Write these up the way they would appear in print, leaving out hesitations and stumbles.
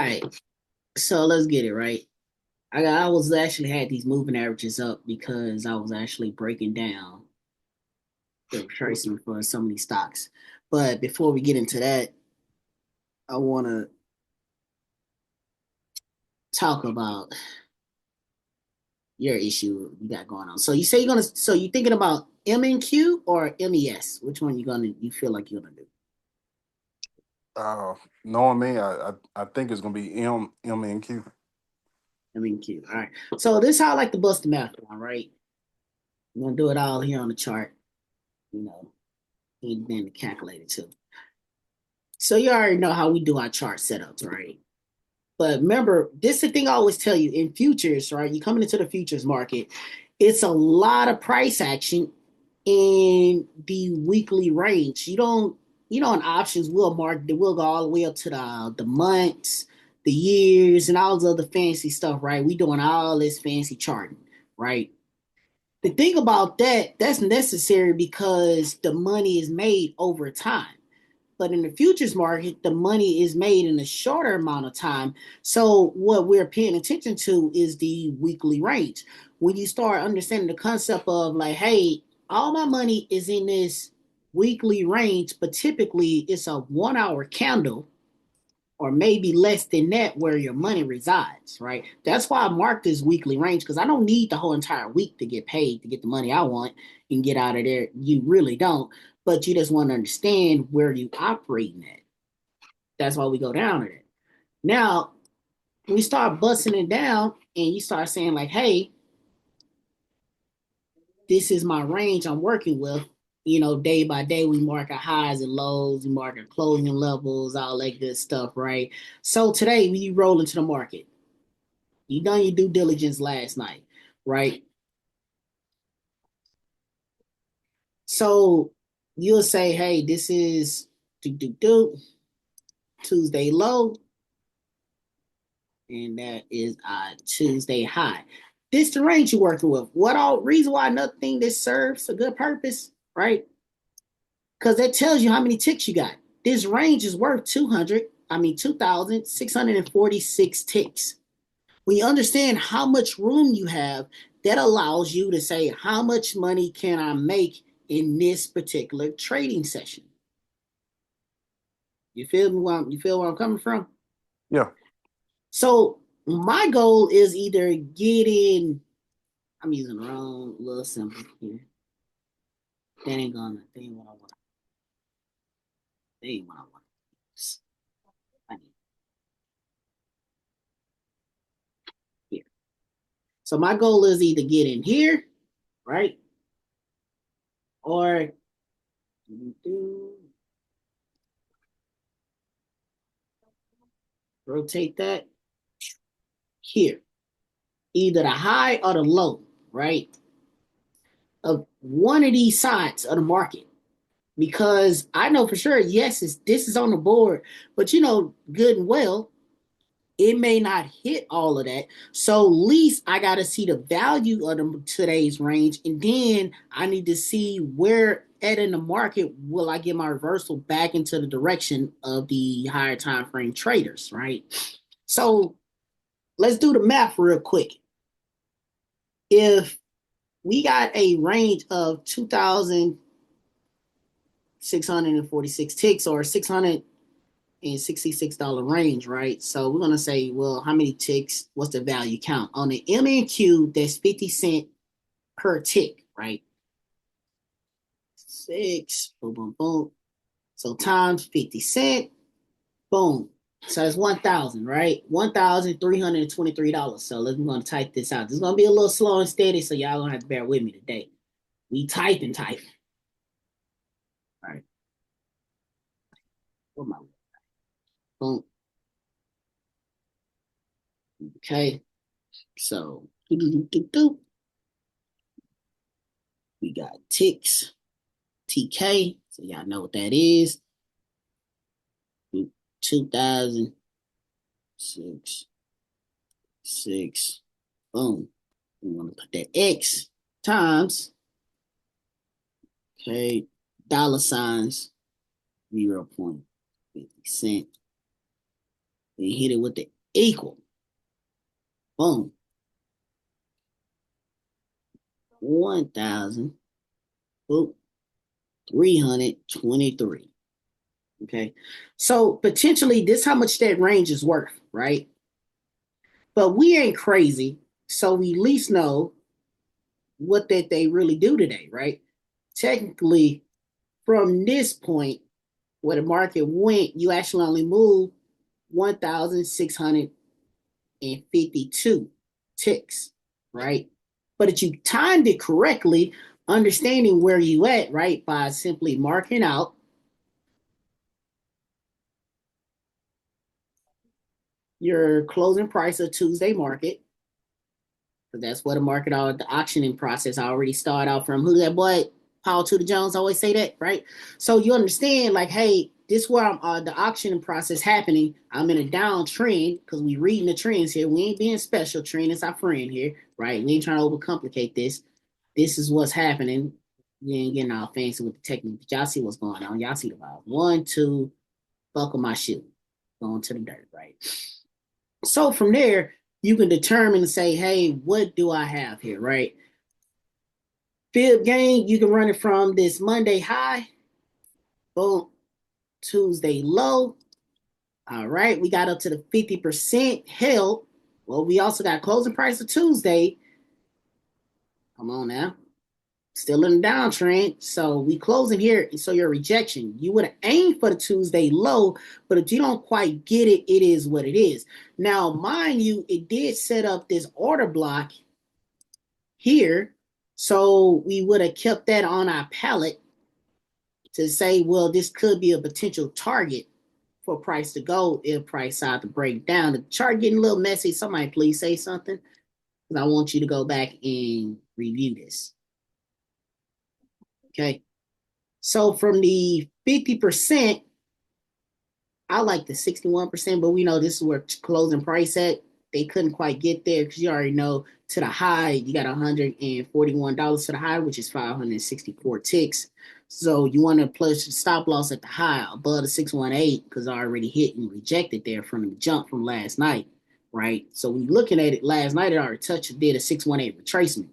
right. So let's get it right. I was actually had these moving averages up because I was actually breaking down the tracing for some of these stocks. But before we get into that, I want to talk about your issue you got going on. So you say you're gonna. So you thinking about MNQ or MES? Which one you feel like you're gonna do? Uh, Knowing me, I think it's gonna be MNQ. MNQ. All right. So this is how I like to bust the math down, right? I'm gonna do it all here on the chart. You know, and then the calculator too. So you already know how we do our chart setups, right? But remember, this is the thing I always tell you in futures, right? You coming into the futures market, it's a lot of price action in the weekly range. In options, we'll go all the way up to the months, the years, and all this other fancy stuff, right? We doing all this fancy charting, right? The thing about that's necessary because the money is made over time. But in the futures market, the money is made in a shorter amount of time. So what we're paying attention to is the weekly range. When you start understanding the concept of like, hey, all my money is in this weekly range, but typically it's a 1 hour candle or maybe less than that where your money resides, right? That's why I marked this weekly range because I don't need the whole entire week to get paid to get the money I want and get out of there. You really don't, but you just want to understand where you operating at. That's why we go down to it. Now, we start busting it down and you start saying like, hey, this is my range I'm working with. Day by day, we mark our highs and lows, we mark our closing levels, all that good stuff, right? So today, when you roll into the market, you done your due diligence last night, right? So you'll say, hey, this is Tuesday low, and that is Tuesday high. This the range you're working with. What all reason why another thing that serves a good purpose, right? Because that tells you how many ticks you got. This range is worth 2,646 ticks. When you understand how much room you have, that allows you to say, how much money can I make in this particular trading session? You feel where I'm coming from? Yeah. So my goal is either getting, I'm using the wrong little symbol here. That ain't what I want. That ain't what I want. I need here. So my goal is either get in here, right? Or rotate that here. Either the high or the low, right? Of one of these sides of the market. Because I know for sure, yes, this is on the board, but good and well, it may not hit all of that. So at least I got to see the value of today's range, and then I need to see where at in the market will I get my reversal back into the direction of the higher time frame traders, right? So let's do the math real quick. If we got a range of 2,646 ticks or $666 range, right? So we're gonna say, well, how many ticks? What's the value count on the MNQ? That's 50 cents per tick, right? Six, boom, boom, boom. So times 50 cents, boom. So it's 1,000, right? $1,323. So we're gonna type this out. This is gonna be a little slow and steady, so y'all gonna have to bear with me today. We typing. All right. What my boom. Okay. So we got ticks, TK. So y'all know what that is. 2006, boom. We want to put that X times, okay, dollar signs, 0.50 cent. We hit it with the equal. Boom. 1,000. Boom. 323. Okay. So potentially this how much that range is worth, right? But we ain't crazy. So we at least know what that they really do today, right? Technically, from this point where the market went, you actually only moved 1,652 ticks, right? But if you timed it correctly, understanding where you at, right, by simply marking out your closing price of Tuesday market, because that's what the market or the auctioning process already started out from. Who that boy? Paul Tudor Jones always say that, right? So you understand, like, hey, this where I'm the auctioning process happening. I'm in a downtrend because we reading the trends here. We ain't being special. Trend is our friend here, right? We ain't trying to overcomplicate this. This is what's happening. We ain't getting all fancy with the technique. But y'all see what's going on. Y'all see the vibe. 1, 2, buckle my shoe. Going to the dirt, right? So from there, you can determine and say, hey, what do I have here, right? Fib game, you can run it from this Monday high, boom, Tuesday low. All right, we got up to the 50% held. Well, we also got closing price of Tuesday. Come on now. Still in the downtrend. So we closing here. So your rejection. You would have aimed for the Tuesday low, but if you don't quite get it, it is what it is. Now, mind you, it did set up this order block here. So we would have kept that on our palette to say, well, this could be a potential target for price to go if price side to break down. The chart getting a little messy. Somebody please say something because I want you to go back and review this. Okay. So from the 50%, I like the 61%, but we know this is where closing price at. They couldn't quite get there because you already know to the high, you got $141 to the high, which is 564 ticks. So you want to push the stop loss at the high above the 618 because I already hit and rejected there from the jump from last night, right? So when you're looking at it last night, it already touched, did a 618 retracement.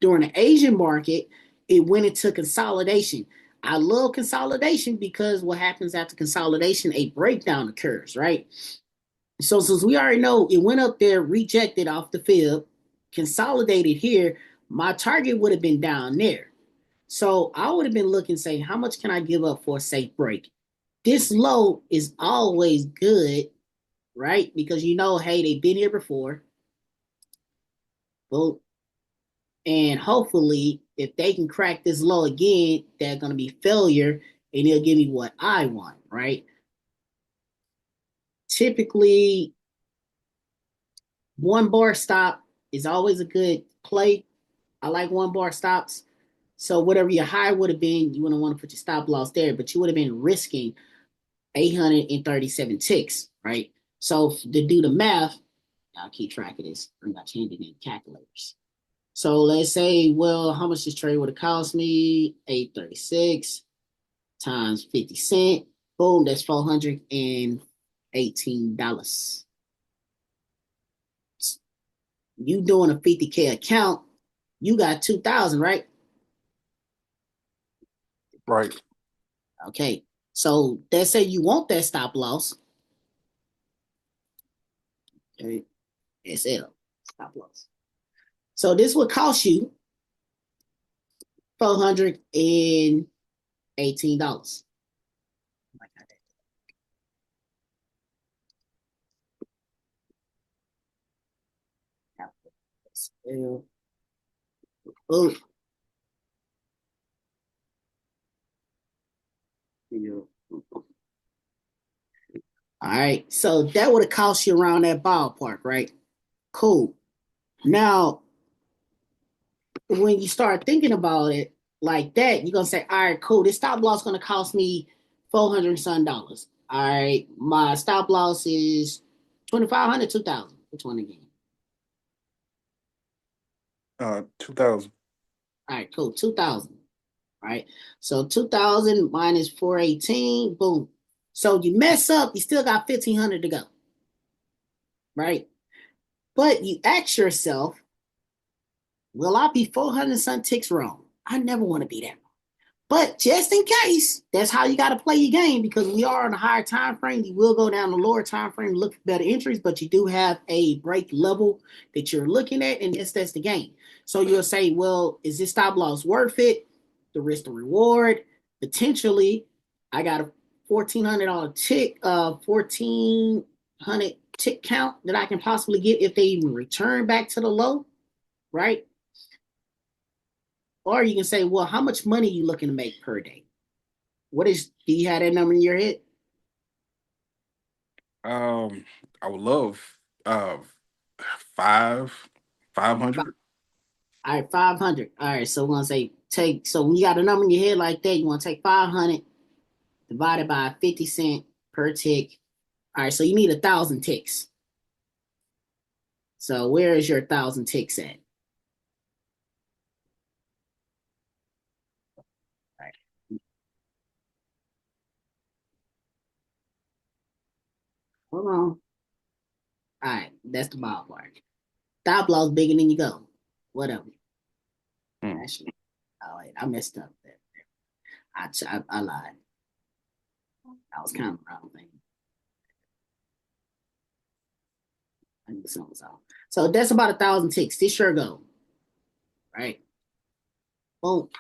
During the Asian market, it went into consolidation. I love consolidation because what happens after consolidation, a breakdown occurs, right? So since we already know it went up there, rejected off the fib, consolidated here, my target would have been down there. So I would have been looking, saying, how much can I give up for a safe break? This low is always good, right? Because you know, hey, they've been here before. Well, and hopefully, if they can crack this low again, they're going to be failure and they'll give me what I want, right? Typically, one bar stop is always a good play. I like one bar stops. So whatever your high would have been, you wouldn't want to put your stop loss there, but you would have been risking 837 ticks, right? So to do the math, I'll keep track of this. I'm not changing in calculators. So let's say, well, how much this trade would have cost me? 836 times 50 cents. Boom, that's $418. You doing a 50K account, you got 2,000, right? Right. Okay. So let's say you want that stop loss. Okay. SL, stop loss. So this would cost you $418. Oh, all right. So that would have cost you around that ballpark, right? Cool. Now, when you start thinking about it like that, you're gonna say, all right, cool. This stop loss is gonna cost me 400 some dollars. All right, my stop loss is 2,500, 2,000. Which one again? 2000. All right, cool. 2,000. All right. So 2,000 minus 418, boom. So you mess up, you still got 1,500 to go. right? But you ask yourself, will I be 400 some ticks wrong? I never want to be that. But just in case, that's how you got to play your game because we are on a higher time frame. You will go down the lower time frame, look for better entries, but you do have a break level that you're looking at, and that's the game. So you'll say, well, is this stop loss worth it? The risk to reward, potentially. I got a $1,400 tick, 1,400 tick count that I can possibly get if they even return back to the low, right? Or you can say, well, how much money are you looking to make per day? Do you have that number in your head? I would love uh five five hundred. All right, 500. All right, so we're gonna say so when you got a number in your head like that, you want to take 500 divided by 50 cent per tick. All right, so you need 1,000 ticks. So where is your 1,000 ticks at? All right. Hold on. All right, that's the ballpark. Stop loss bigger than you go. Whatever. Hmm. Actually, all right, I messed up there. I lied. I was kind of wrong thing. I knew something was off. So that's about 1,000 ticks. This sure go. Right? Boom.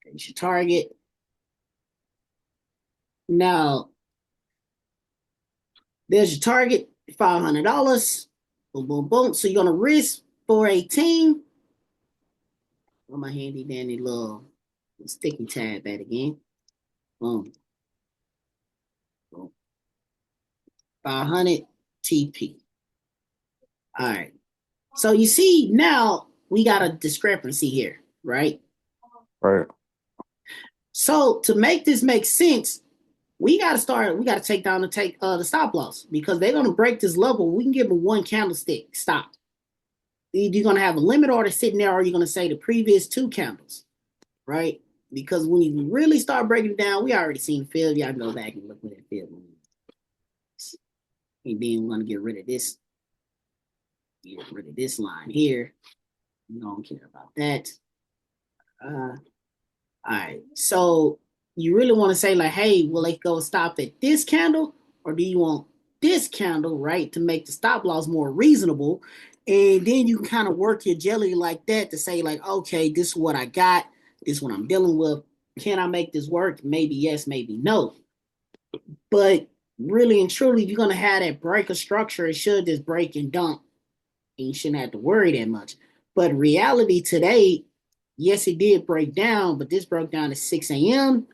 There's your target. Now, there's your target, $500. Boom, boom, boom. So you're gonna risk 418. On my handy dandy little sticky tab at again. Boom. Boom. 500 TP. All right. So you see now we got a discrepancy here, right? Right. So to make this make sense, we got to take down the stop loss because they're going to break this level. We can give them one candlestick stop. You're going to have a limit order sitting there, or you're going to say the previous two candles, right? Because when you really start breaking it down, we already seen the field. Y'all can go back and look at that field. And then we're going to get rid of this. Get rid of this line here. We don't care about that. All right. So you really want to say like, hey, will they go stop at this candle, or do you want this candle, right, to make the stop loss more reasonable? And then you can kind of work your jelly like that to say like, okay, this is what I got. This is what I'm dealing with. Can I make this work? Maybe yes, maybe no. But really and truly, if you're gonna have that break of structure, it should just break and dump, and you shouldn't have to worry that much. But reality today, yes, it did break down, but this broke down at 6 a.m.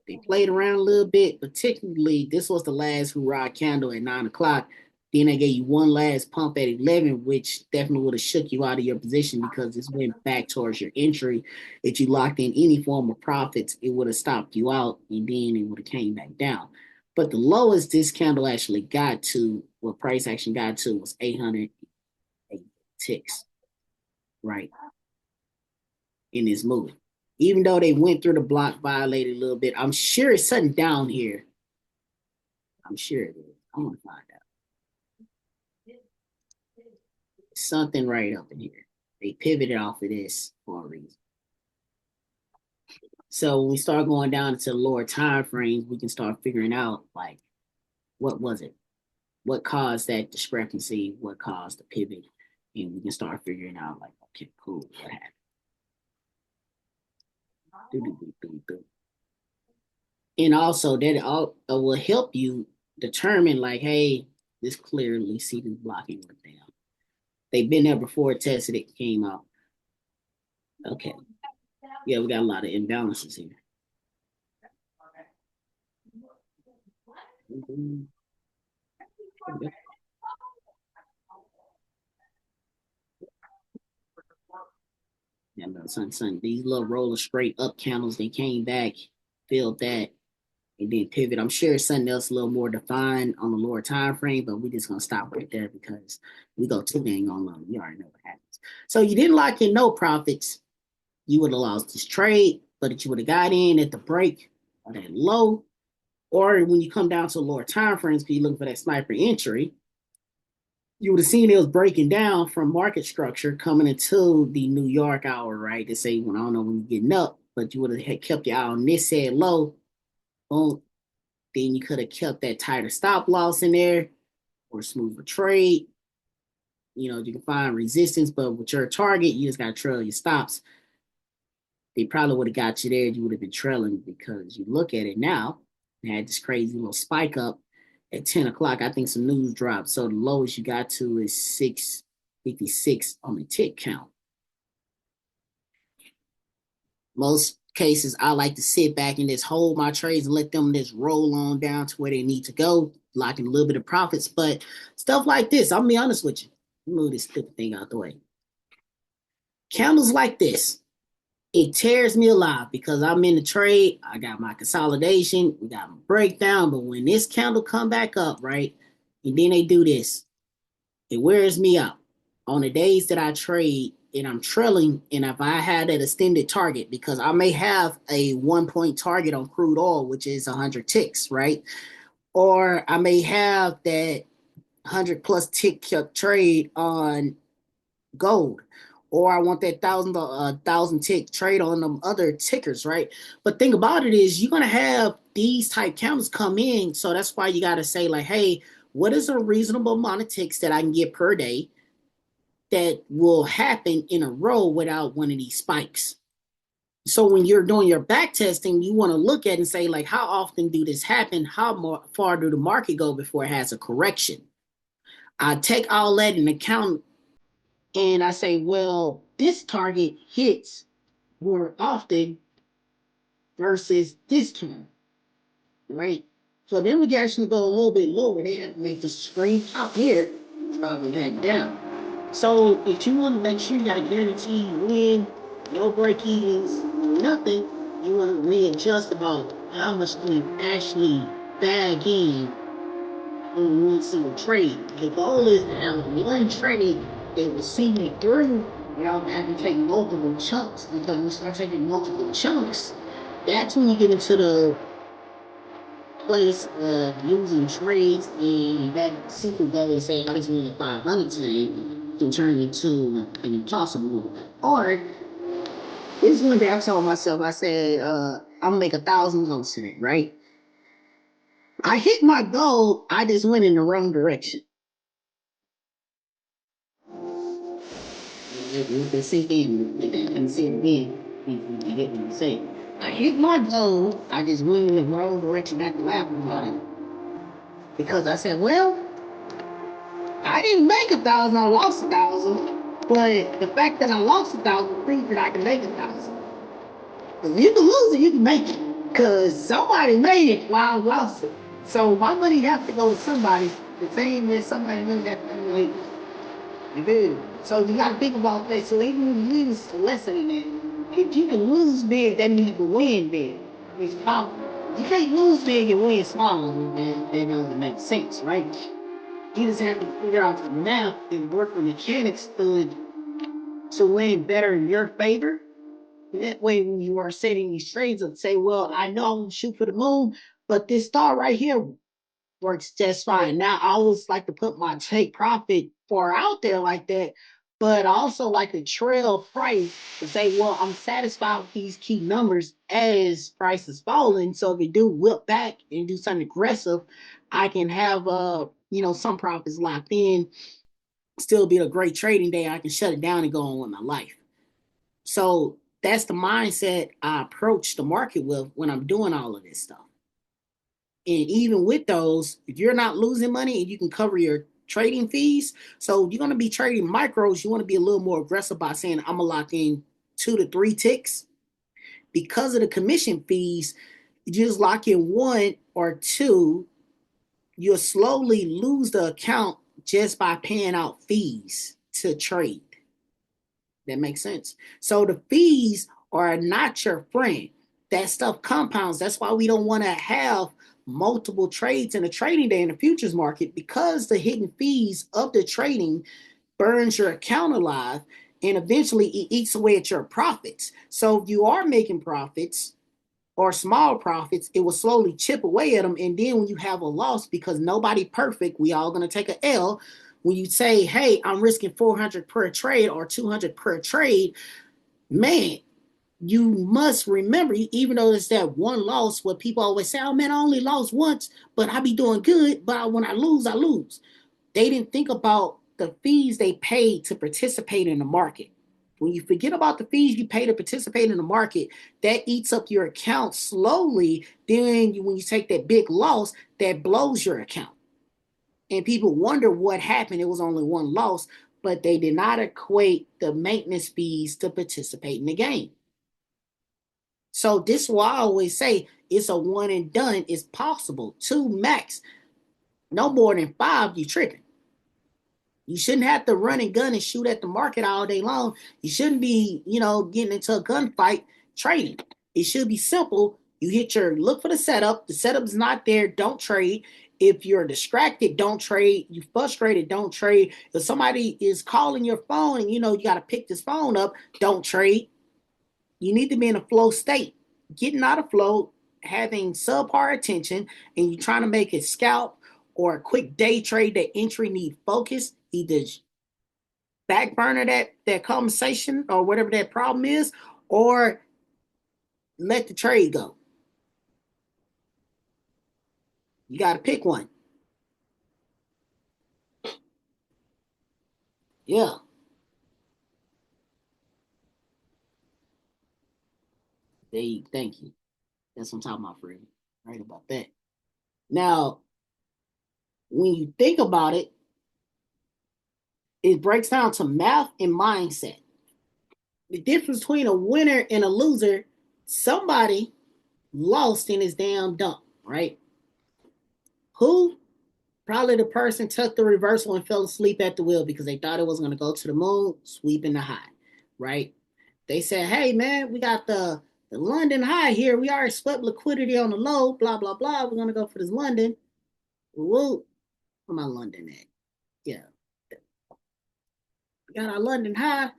They played around a little bit, but technically, this was the last hurrah candle at 9 o'clock. Then they gave you one last pump at 11, which definitely would have shook you out of your position because this went back towards your entry. If you locked in any form of profits, it would have stopped you out and then it would have came back down. But the lowest this candle actually got to, what price action got to, was 800 ticks, right, in this move. Even though they went through the block, violated a little bit, I'm sure it's something down here. I'm sure it is. I want to find out. Something right up in here. They pivoted off of this for a reason. So when we start going down into the lower time frames, we can start figuring out like what was it? What caused that discrepancy? What caused the pivot? And we can start figuring out like, okay, cool, what happened? And also that all will help you determine like, hey, this clearly see this blocking went down. They've been there before, tested it, came out. Okay. Yeah, we got a lot of imbalances here. Mm-hmm. Yeah, no, son, these little roller straight up candles, they came back, filled that, and then pivot. I'm sure it's something else a little more defined on the lower time frame, but we're just gonna stop right there because we go too dang on long. You already know what happens. So you didn't lock in no profits. You would have lost this trade, but if you would have got in at the break or that low, or when you come down to lower time frames, because you're looking for that sniper entry, you would have seen it was breaking down from market structure coming into the New York hour, right? They say, when I don't know when you're getting up, but you would have had kept your eye on this head low. Boom. Then you could have kept that tighter stop loss in there or smoother trade. You can find resistance, but with your target, you just got to trail your stops. They probably would have got you there. You would have been trailing because you look at it now, it had this crazy little spike up at 10 o'clock. I think some news dropped. So the lowest you got to is 656 on the tick count. Most cases, I like to sit back and just hold my trades and let them just roll on down to where they need to go, locking a little bit of profits. But stuff like this, I'll be honest with you. Move this stupid thing out the way. Candles like this, it tears me alive because I'm in the trade. I got my consolidation, we got my breakdown. But when this candle come back up, right, and then they do this, it wears me out. On the days that I trade and I'm trailing, and if I had that extended target, because I may have a 1 point target on crude oil, which is 100 ticks, right? Or I may have that 100 plus tick trade on gold, or I want that thousand tick trade on them other tickers, right? But think about it is you're gonna have these type counters come in, so that's why you gotta say like, hey, what is a reasonable amount of ticks that I can get per day that will happen in a row without one of these spikes? So when you're doing your back testing, you want to look at and say like, how often do this happen? How far do the market go before it has a correction? I take all that into account and I say, well, this target hits more often versus this time, right? So then we can actually go a little bit lower. They have to make the screen up here rather than down. So if you want to make sure you got a guaranteed win, no break evens, nothing, you want to readjust about how much you actually bag in on one single trade. The goal is to have one trade that will see me through without having to take multiple chunks. Because when you start taking multiple chunks, that's when you get into the place of using trades and that simple goal is saying I just need 500 today to turn into an impossible. Or this one day I told myself, I said, I'm gonna make $1,000 today, right? I hit my goal, I just went in the wrong direction. You can see him, you can see it again. You get what I'm saying. I hit my goal, I just went in the wrong direction at the lap about it. Because I said, well, I didn't make 1,000, I lost 1,000. But the fact that I lost 1,000 proves that I can make 1,000. If you can lose it, you can make it. Cause somebody made it while I lost it. So my money has to go to somebody. The same as somebody made that money. You do. So you gotta think about that. So even you lose a lesson in that. If you can lose big, that means you can win big. It's powerful. You can't lose big and win small. That doesn't make sense, right? You just have to figure out the math and work the mechanics to win better in your favor. That way, when you are setting these trades and say, well, I know I'm gonna shoot for the moon, but this star right here works just fine. Now, I always like to put my take profit far out there like that, but I also like to trail price to say, well, I'm satisfied with these key numbers as price is falling. So if it do whip back and do something aggressive, I can have some profits locked in, still be a great trading day. I can shut it down and go on with my life. So that's the mindset I approach the market with when I'm doing all of this stuff. And even with those, if you're not losing money and you can cover your trading fees, so you're going to be trading micros, you want to be a little more aggressive by saying, I'm going to lock in 2 to 3 ticks. Because of the commission fees, you just lock in 1 or 2, you'll slowly lose the account just by paying out fees to trade. That makes sense. So the fees are not your friend. That stuff compounds. That's why we don't want to have multiple trades in a trading day in the futures market, because the hidden fees of the trading burns your account alive and eventually it eats away at your profits. So if you are making profits or small profits, it will slowly chip away at them. And then when you have a loss, because nobody perfect, we all going to take a L. when you say, hey, I'm risking 400 per trade or 200 per trade, man, you must remember, even though it's that one loss where people always say, oh man, I only lost once, but I be doing good. But when I lose, I lose. They didn't think about the fees they paid to participate in the market. When you forget about the fees you pay to participate in the market, that eats up your account slowly. Then when you take that big loss, that blows your account. And people wonder what happened. It was only one loss, but they did not equate the maintenance fees to participate in the game. So this is why I always say it's a one and done. It's possible. Two max. No more than five, you tripping. You shouldn't have to run and gun and shoot at the market all day long. You shouldn't be, getting into a gunfight trading. It should be simple. You hit your look for the setup. The setup's not there. Don't trade. If you're distracted, don't trade. You frustrated, don't trade. If somebody is calling your phone and you got to pick this phone up, don't trade. You need to be in a flow state. Getting out of flow, having subpar attention, and you're trying to make a scalp or a quick day trade, that entry need focus. Either back burner that conversation or whatever that problem is, or let the trade go. You got to pick one. Yeah. Thank you. That's what I'm talking about, Freddie. Right about that. Now, when you think about it, it breaks down to math and mindset. The difference between a winner and a loser, somebody lost in his damn dump, right? Who? Probably the person took the reversal and fell asleep at the wheel because they thought it was going to go to the moon, sweeping the high, right? They said, hey, man, we got the London high here. We already swept liquidity on the low, blah, blah, blah. We're going to go for this London. Whoa, where my London at? Yeah. We got our London high.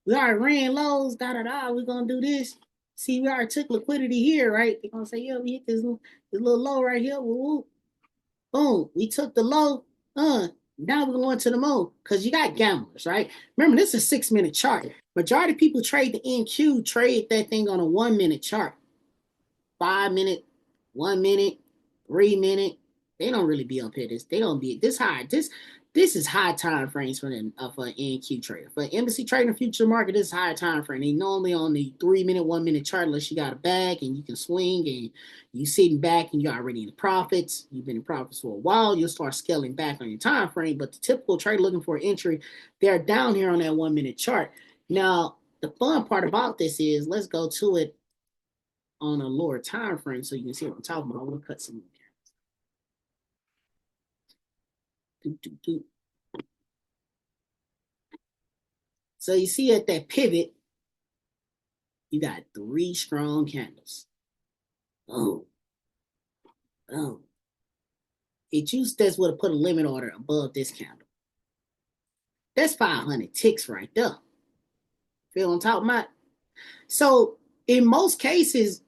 We already ran lows, da, da, da. We're going to do this. See, we already took liquidity here, right? They're going to say, yeah, we hit this little low right here. Woo, boom, we took the low. Now we're going to the moon because you got gamblers, right? Remember, this is a 6-minute chart. Majority of people trade the NQ, trade that thing on a 1-minute chart. 5-minute, 1 minute, 3 minute. They don't really be up here. They don't be this high. This is high time frames for an NQ trader. For embassy trading future market, this is high time frame. They normally on the 3-minute, 1-minute chart unless you got a bag and you can swing and you sitting back and you're already in the profits. You've been in profits for a while. You'll start scaling back on your time frame. But the typical trader looking for entry, they're down here on that 1-minute chart. Now, the fun part about this is let's go to it on a lower time frame so you can see what I'm talking about. I want to cut some. So you see at that pivot, you got 3 strong candles. Oh. It used this would have put a limit order above this candle. That's 500 ticks right there. Feel on top of my. So in most cases,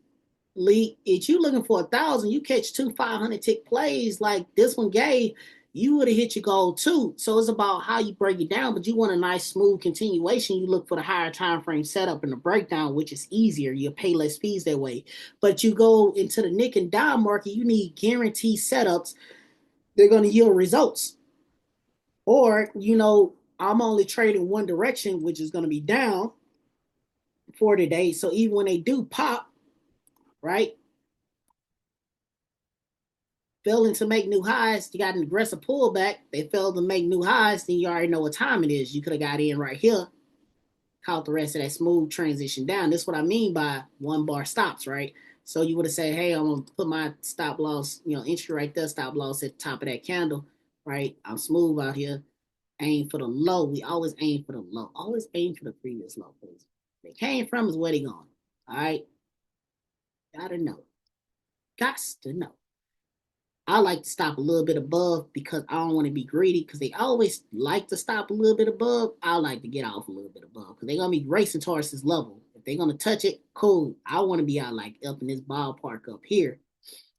Lee, if you looking for 1,000, you catch 2 500 tick plays like this one gave, you would have hit your goal too. So it's about how you break it down, but you want a nice smooth continuation. You look for the higher time frame setup and the breakdown, which is easier. You'll pay less fees that way. But you go into the nick and dime market, you need guaranteed setups. They're going to yield results. Or, I'm only trading one direction, which is going to be down for today. So even when they do pop, right? Failing to make new highs, you got an aggressive pullback. They failed to make new highs, then you already know what time it is. You could have got in right here, caught the rest of that smooth transition down. This is what I mean by 1-bar stops, right? So you would have said, hey, I'm going to put my stop loss, entry right there, stop loss at the top of that candle, right? I'm smooth out here. Aim for the low. We always aim for the low. Always aim for the previous low, please. They came from is where they going. All right? Gotta know. Gots to know. I like to stop a little bit above because I don't want to be greedy because they always like to stop a little bit above. I like to get off a little bit above because they're going to be racing towards this level. If they're going to touch it, cool. I want to be out like up in this ballpark up here.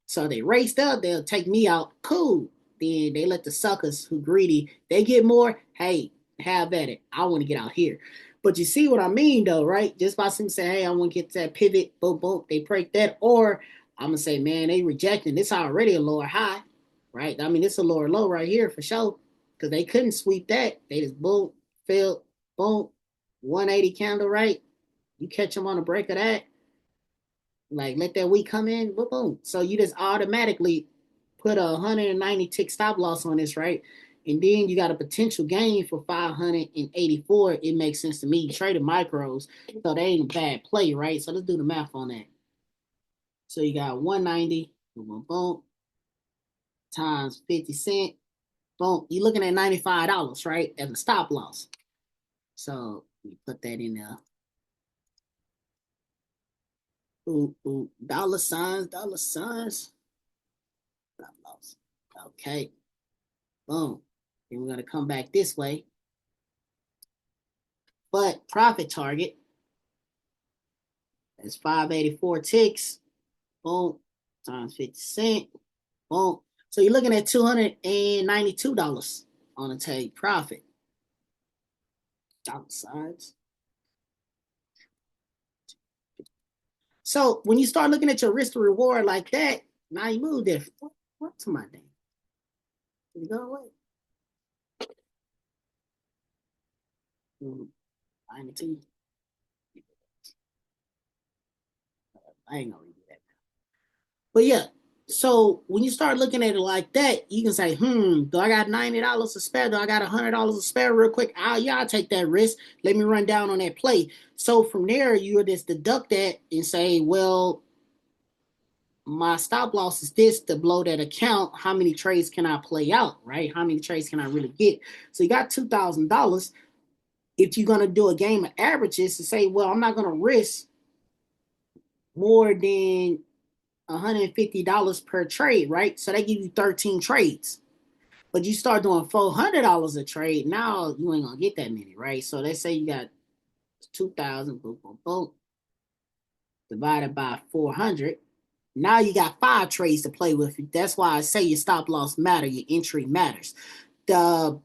So they raced up, they'll take me out, cool. then they let the suckers who greedy, they get more. Hey, have at it. I want to get out here. But you see what I mean, though, right? Just by some saying, hey, I want to get to that pivot, boom, boom, they break that. Or I'm going to say, man, they rejecting. This already a lower high, right? I mean, it's a lower low right here for sure because they couldn't sweep that. They just boom, filled, boom, 180 candle, right? You catch them on the break of that, like let that week come in, boom, boom. So you just automatically put a 190 tick stop loss on this, right? And then you got a potential gain for 584. It makes sense to me. You traded micros, so they ain't a bad play, right? So let's do the math on that. So you got 190, boom, boom, boom, times 50 cents. Boom. You're looking at $95, right? As a stop loss. So you put that in there. Ooh, ooh, dollar signs, dollar signs. Stop loss. Okay. Boom. Then we're going to come back this way. But profit target is 584 ticks. Boom. Times 50 cents. Boom. So you're looking at $292 on a take profit. Dollar signs. So when you start looking at your risk to reward like that, now you move different. What's my name? Did it go away? 92. I ain't gonna read that. But yeah, so when you start looking at it like that, you can say, do I got $90 to spare? Do I got $100 to spare real quick? I'll take that risk. Let me run down on that play. So from there, you would just deduct that and say, well, my stop loss is this to blow that account. How many trades can I play out, right? How many trades can I really get? So you got $2,000. If you're going to do a game of averages to say, well, I'm not going to risk more than $150 per trade, right? So they give you 13 trades. But you start doing $400 a trade, now you ain't going to get that many, right? So they say you got 2,000, boom, boom, boom, divided by 400. Now you got 5 trades to play with. That's why I say your stop loss matter, your entry matters. The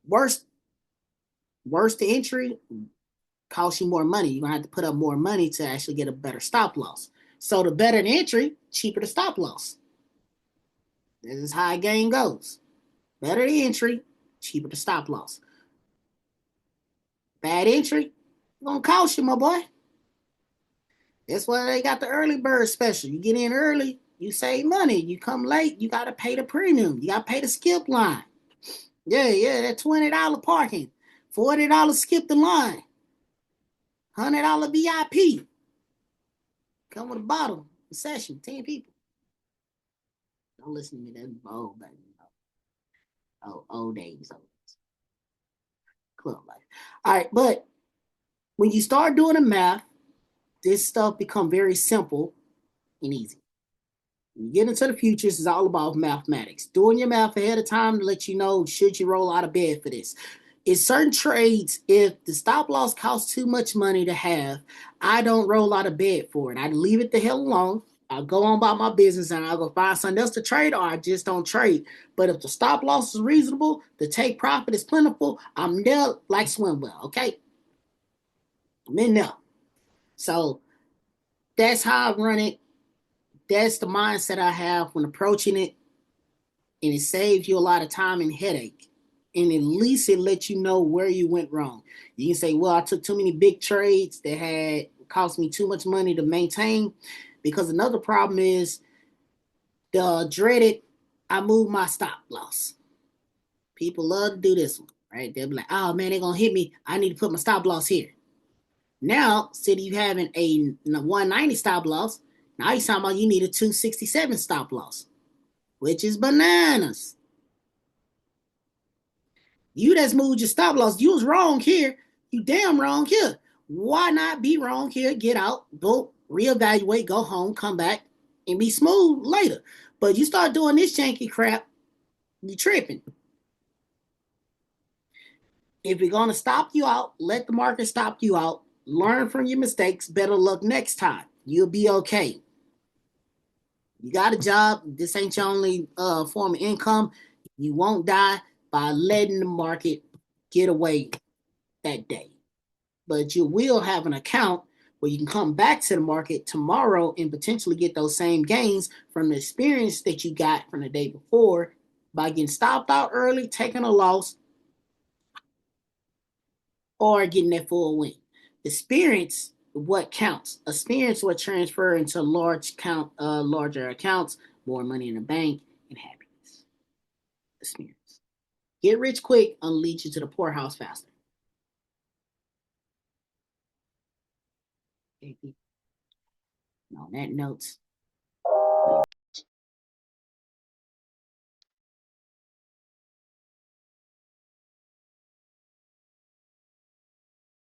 worst the entry costs you more money. You're going to have to put up more money to actually get a better stop loss. So the better the entry, cheaper the stop loss. This is how a game goes. Better the entry, cheaper the stop loss. Bad entry, gonna cost you, my boy. That's why they got the early bird special. You get in early, you save money. You come late, you gotta pay the premium. You gotta pay the skip line. Yeah, that $20 parking, $40 skip the line, $100 VIP. Come with a bottle, a session, 10 people. Don't listen to me, that's bold, baby. Oh, old days, club life. All right, but when you start doing the math, this stuff become very simple and easy. When you get into the futures, it's all about mathematics. Doing your math ahead of time to let you know should you roll out of bed for this. In certain trades, if the stop loss costs too much money to have, I don't roll out of bed for it. I leave it the hell alone. I'll go on about my business and I'll go find something else to trade, or I just don't trade. But if the stop loss is reasonable, the take profit is plentiful, I'm there like swim well, okay? I'm in there. So that's how I run it. That's the mindset I have when approaching it. And it saves you a lot of time and headache. And at least it lets you know where you went wrong. You can say, well, I took too many big trades that had cost me too much money to maintain. Because another problem is the dreaded, I moved my stop loss. People love to do this one, right? They'll be like, oh man, they're going to hit me. I need to put my stop loss here. Now, instead of you having a 190 stop loss, now you're talking about you need a 267 stop loss, which is bananas. You that's moved your stop loss. You was wrong here. You damn wrong here. Why not be wrong here? Get out, go reevaluate, go home, come back, and be smooth later. But you start doing this janky crap, you tripping. If you're going to stop you out, let the market stop you out. Learn from your mistakes. Better luck next time. You'll be okay. You got a job. This ain't your only form of income. You won't die by letting the market get away that day. But you will have an account where you can come back to the market tomorrow and potentially get those same gains from the experience that you got from the day before by getting stopped out early, taking a loss, or getting that full win. Experience what counts. Experience what transfer into larger accounts, more money in the bank, and happiness. Experience. Get rich quick, unleash you to the poorhouse faster. And on that note,